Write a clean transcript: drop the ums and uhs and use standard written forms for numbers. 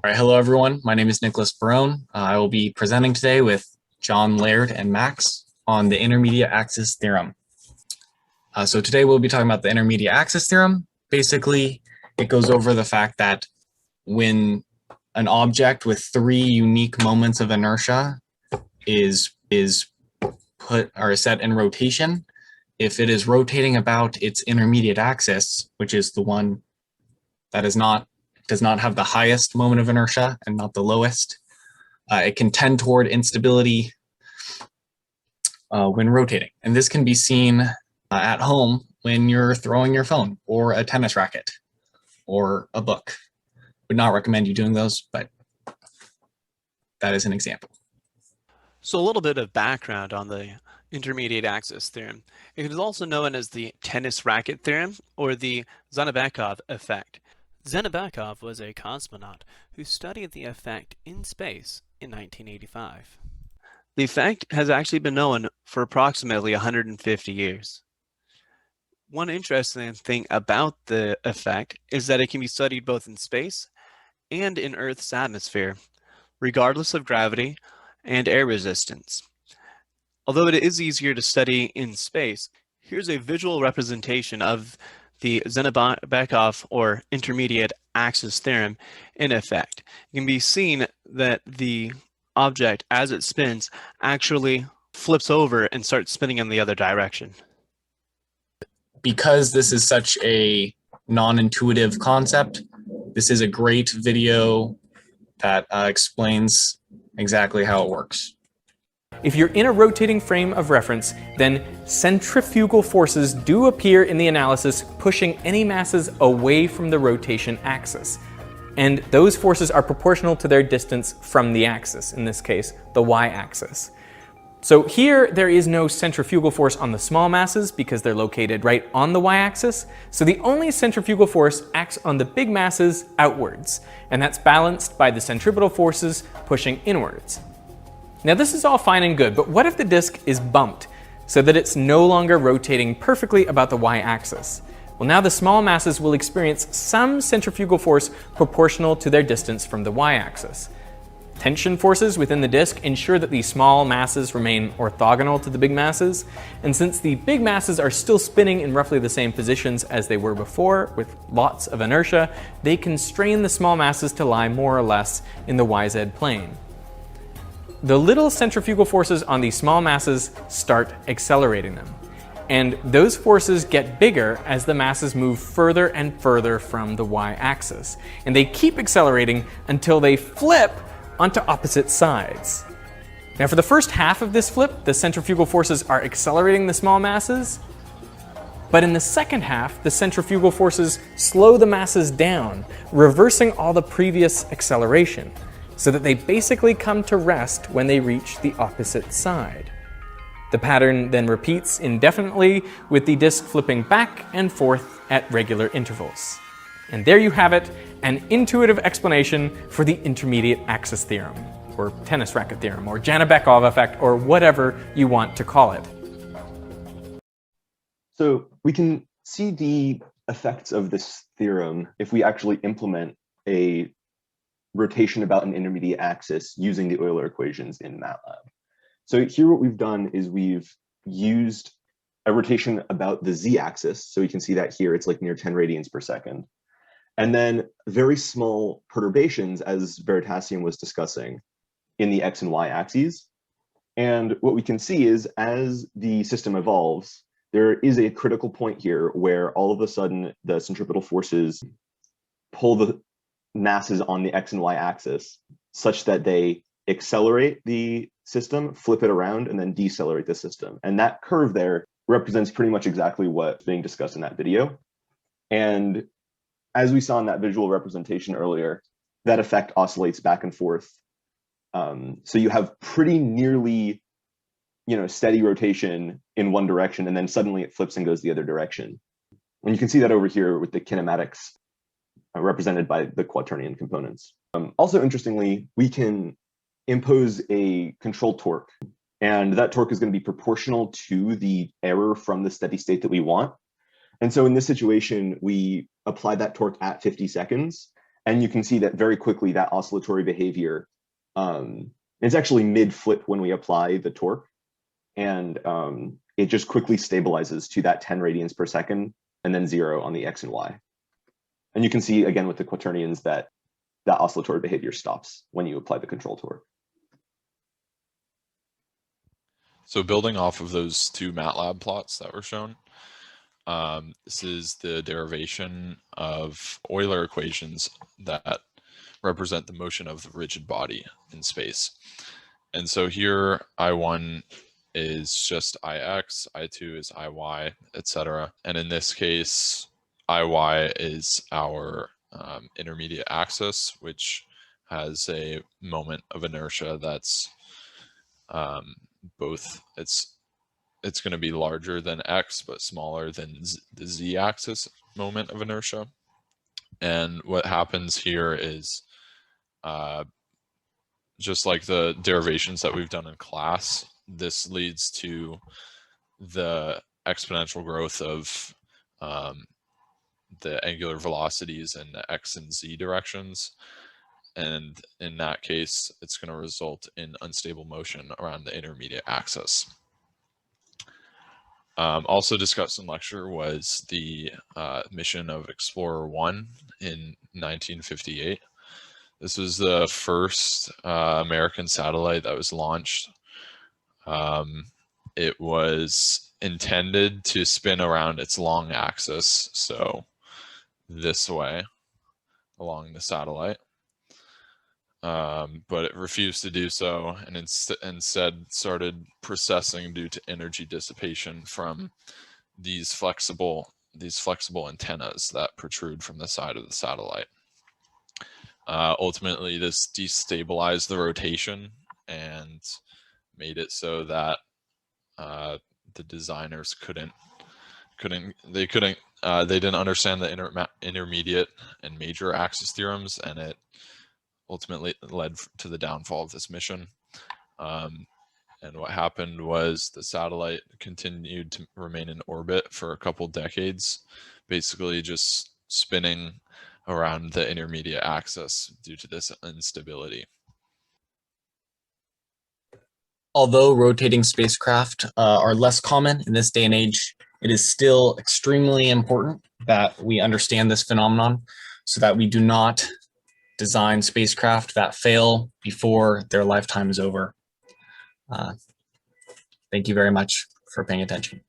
All right, hello everyone. My name is Nicholas Barone. I will be presenting today with John Laird and Max on the Intermediate Axis Theorem. So today we'll be talking about the Intermediate Axis Theorem. Basically, it goes over the fact that when an object with three unique moments of inertia is put or set in rotation, if it is rotating about its intermediate axis, which is the one that does not have the highest moment of inertia and not the lowest, it can tend toward instability when rotating. And this can be seen at home when you're throwing your phone or a tennis racket or a book. Would not recommend you doing those, but that is an example. So a little bit of background on the intermediate axis theorem. It is also known as the Tennis Racket Theorem or the Zenebekov effect. Zenebekov was a cosmonaut who studied the effect in space in 1985. The effect has actually been known for approximately 150 years. One interesting thing about the effect is that it can be studied both in space and in Earth's atmosphere, regardless of gravity and air resistance. Although it is easier to study in space, here's a visual representation of the Zenebekov or intermediate axis theorem in effect. It can be seen that the object, as it spins, actually flips over and starts spinning in the other direction. Because this is such a non-intuitive concept, this is a great video that explains exactly how it works. If you're in a rotating frame of reference, then centrifugal forces do appear in the analysis, pushing any masses away from the rotation axis. And those forces are proportional to their distance from the axis, in this case, the y-axis. So here, there is no centrifugal force on the small masses because they're located right on the y-axis. So the only centrifugal force acts on the big masses outwards, and that's balanced by the centripetal forces pushing inwards. Now this is all fine and good, but what if the disk is bumped so that it's no longer rotating perfectly about the y-axis? Well, now the small masses will experience some centrifugal force proportional to their distance from the y-axis. Tension forces within the disk ensure that the small masses remain orthogonal to the big masses, and since the big masses are still spinning in roughly the same positions as they were before with lots of inertia, they constrain the small masses to lie more or less in the yz plane. The little centrifugal forces on the small masses start accelerating them. And those forces get bigger as the masses move further and further from the y-axis. And they keep accelerating until they flip onto opposite sides. Now for the first half of this flip, the centrifugal forces are accelerating the small masses. But in the second half, the centrifugal forces slow the masses down, reversing all the previous acceleration, so that they basically come to rest when they reach the opposite side. The pattern then repeats indefinitely with the disk flipping back and forth at regular intervals. And there you have it, an intuitive explanation for the intermediate axis theorem, or tennis racket theorem, or Zenebekov effect, or whatever you want to call it. So we can see the effects of this theorem if we actually implement a rotation about an intermediate axis using the Euler equations in MATLAB. So here what we've done is we've used a rotation about the z-axis. So you can see that here, it's like near 10 radians per second. And then very small perturbations, as Veritasium was discussing, in the x and y axes. And what we can see is as the system evolves, there is a critical point here where all of a sudden the centripetal forces pull the masses on the x and y axis such that they accelerate the system, flip it around, and then decelerate the system. And that curve there represents pretty much exactly what's being discussed in that video. And as we saw in that visual representation earlier, that effect oscillates back and forth. So you have pretty nearly, steady rotation in one direction, and then suddenly it flips and goes the other direction. And you can see that over here with the kinematics represented by the quaternion components. Also, interestingly, we can impose a control torque, and that torque is going to be proportional to the error from the steady state that we want. And so in this situation, we apply that torque at 50 seconds, And you can see that very quickly that oscillatory behavior, it's actually mid-flip when we apply the torque. And it just quickly stabilizes to that 10 radians per second and then 0 on the x and y. And you can see again with the quaternions that that oscillatory behavior stops when you apply the control torque. So building off of those two MATLAB plots that were shown, this is the derivation of Euler equations that represent the motion of the rigid body in space. And so here I1 is just Ix, I2 is Iy, etc. And in this case, Iy is our intermediate axis, which has a moment of inertia that's both, it's going to be larger than x, but smaller than the z-axis moment of inertia. And what happens here is just like the derivations that we've done in class, this leads to the exponential growth of the angular velocities in the x and z directions. And in that case, it's going to result in unstable motion around the intermediate axis. Also discussed in lecture was the mission of Explorer 1 in 1958. This was the first American satellite that was launched. It was intended to spin around its long axis, so this way along the satellite. But it refused to do so, and instead started precessing due to energy dissipation from these flexible antennas that protrude from the side of the satellite. Ultimately, this destabilized the rotation and made it so that the designers they didn't understand the intermediate and major axis theorems, and it ultimately led to the downfall of this mission. And what happened was the satellite continued to remain in orbit for a couple decades, basically just spinning around the intermediate axis due to this instability. Although rotating spacecraft are less common in this day and age, it is still extremely important that we understand this phenomenon so that we do not design spacecraft that fail before their lifetime is over. Thank you very much for paying attention.